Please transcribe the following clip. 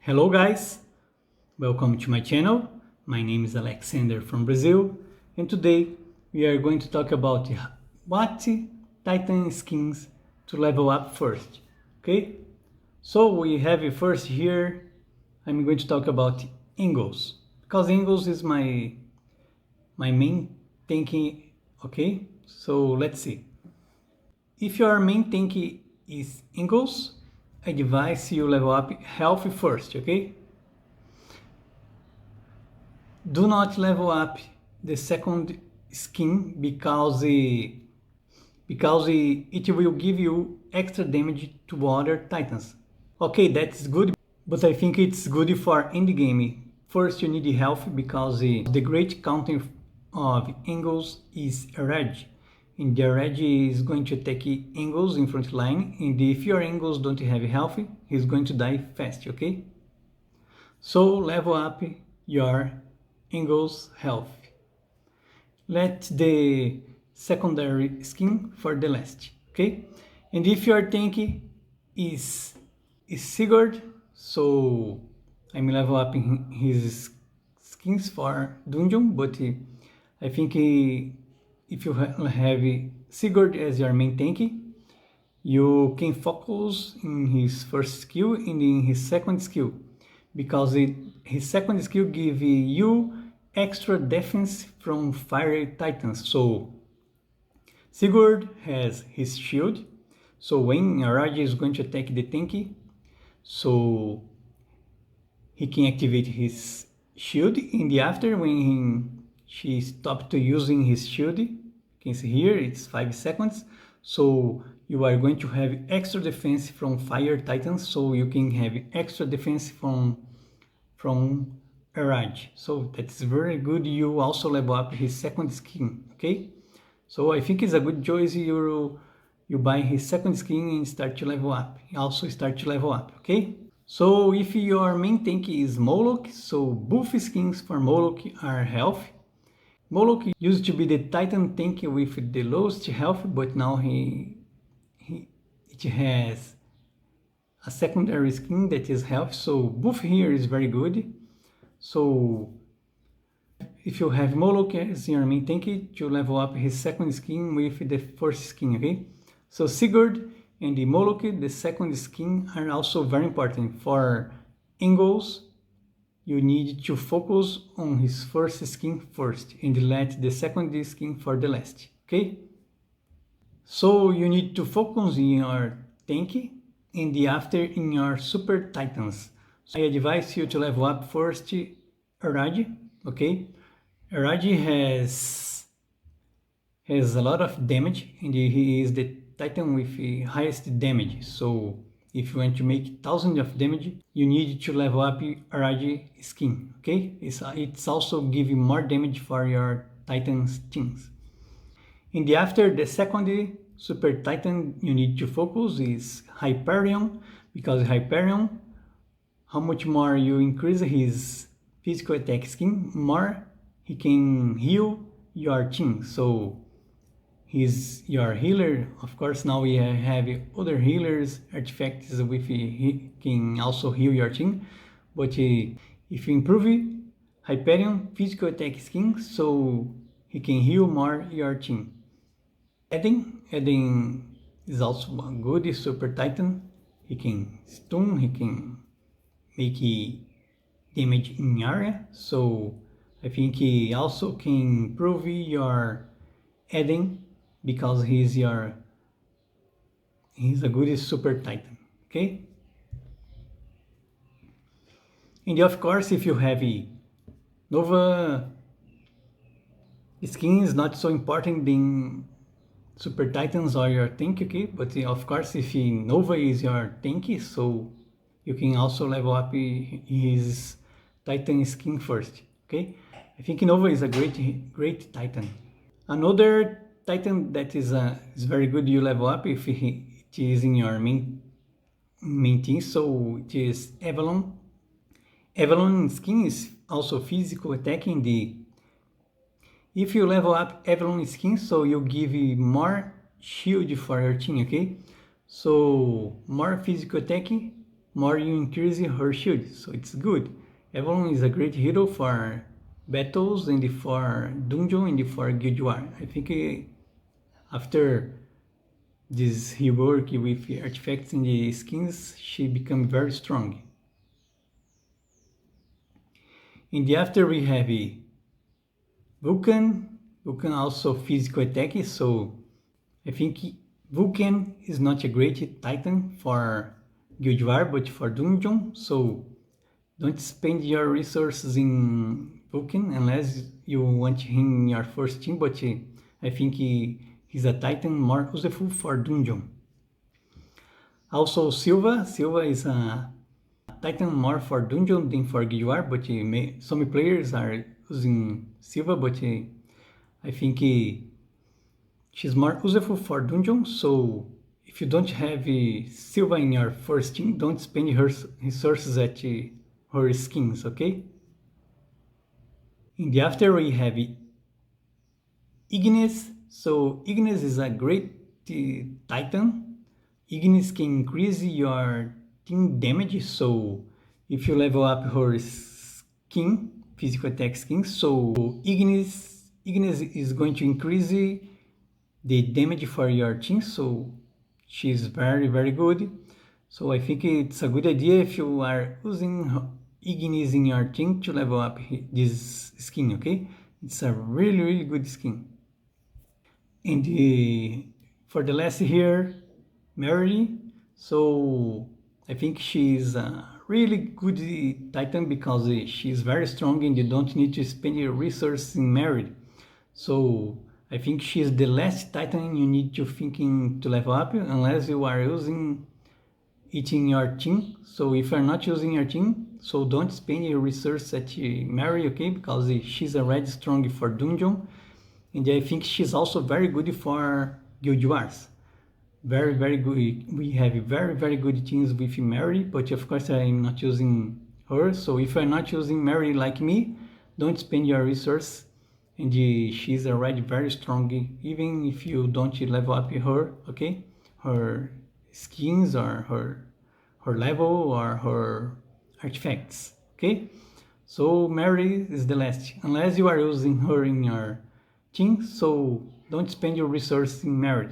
Hello guys, welcome to my channel. My name is Alexander from Brazil, and today we are going to talk about what Titan skins to level up first. Okay, so we have first here, I'm going to talk about Ingles, because Ingles is my main tanky. Okay, so let's see. If your main tanky is Ingles, I advise you level up health first, okay? Do not level up the second skin because it will give you extra damage to other titans. Okay, that's good, but I think it's good for end game. First you need health because the great counter of Ingles is Reg. And the Reg is going to attack Ingles in front line, and if your Ingles don't have health, he's going to die fast, okay? So level up your Ingles health. Let the secondary skin for the last, okay? And if your tank is Sigurd, so I'm level up his skins for dungeon, but I think if you have Sigurd as your main tank, you can focus in his first skill and in his second skill, because his second skill gives you extra defense from fire titans. So Sigurd has his shield, so when Araj is going to attack the tank, so he can activate his shield, and after when she stopped using his shield, you can see here it's 5 seconds, so you are going to have extra defense from fire titans, so you can have extra defense from Araj. So that's very good. You also level up his second skin, okay? So I think it's a good choice. You buy his second skin and start to level up. Also start to level up, okay? So if your main tank is Moloch, so both skins for Moloch are health. Moloch used to be the Titan tank with the lowest health, but now it has a secondary skin that is health, so both here is very good. So if you have Moloch as your main tank, to level up his second skin with the first skin, okay? So Sigurd and the Moloch, the second skin, are also very important. For Ingles, you need to focus on his first skin first and let the second skin for the last, okay? So you need to focus in your tank and after in your super titans. So I advise you to level up first Araj, okay? Araj has a lot of damage, and he is the titan with the highest damage. So if you want to make thousands of damage, you need to level up Araj skin, okay? It's also giving more damage for your titan things. And after the second super titan you need to focus is Hyperion, because Hyperion, how much more you increase his physical attack skin, more he can heal your team. So he's your healer. Of course, now we have other healers, artifacts with he can also heal your team. But if you improve Hyperion physical attack skin, so he can heal more your team. Eden is also a good super titan. He can stun, he can make damage in area. So I think he also can improve your Eden, because he's a good super titan, okay? And of course, if you have Nova skin, is not so important than super titans or your tank, okay? But of course, if Nova is your tank, so you can also level up his titan skin first, okay? I think Nova is a great titan. Another titan that is very good you level up if it is in your main team, so it is Avalon. Avalon skin is also physical attacking. If you level up Avalon skin, so you give more shield for your team, okay? So more physical attacking more you increase her shield, so it's good. Avalon is a great hero for battles and for dungeon and for guild war. I think after this rework with artifacts and the skins, she become very strong. In the after we have Vulcan. Vulcan also physical attack, so I think Vulcan is not a great titan for Guild War, but for Dungeon, so don't spend your resources in Vulcan unless you want him in your first team, but I think he's a titan more useful for Dungeon. Also Silva. Silva is a titan more for Dungeon than for Guild War, but some players are using Silva, but I think she's more useful for Dungeon, so if you don't have Silva in your first team, don't spend her resources at her skins, okay? In the after we have Ignis. So Ignis is a great titan. Ignis can increase your team damage, so if you level up her skin, physical attack skin, so Ignis is going to increase the damage for your team, so she's very, very good. So I think it's a good idea if you are using Ignis in your team to level up this skin, okay? It's a really, really good skin. And for the last here, Mary. So I think she's a really good titan because she's very strong and you don't need to spend your resources in Mary. So I think she's the last titan you need to thinking to level up unless you are using it in your team. So if you're not using your team, so don't spend your resources at Mary, okay? Because she's already strong for Dungeon. And I think she's also very good for Guild Wars. Very, very good. We have very, very good teams with Mary, but of course I'm not using her. So if you're not using Mary like me, don't spend your resources. And she's already very strong, even if you don't level up her, okay? Her skins or her level or her artifacts, okay? So Mary is the last, unless you are using her in your team, so don't spend your resources in Mary.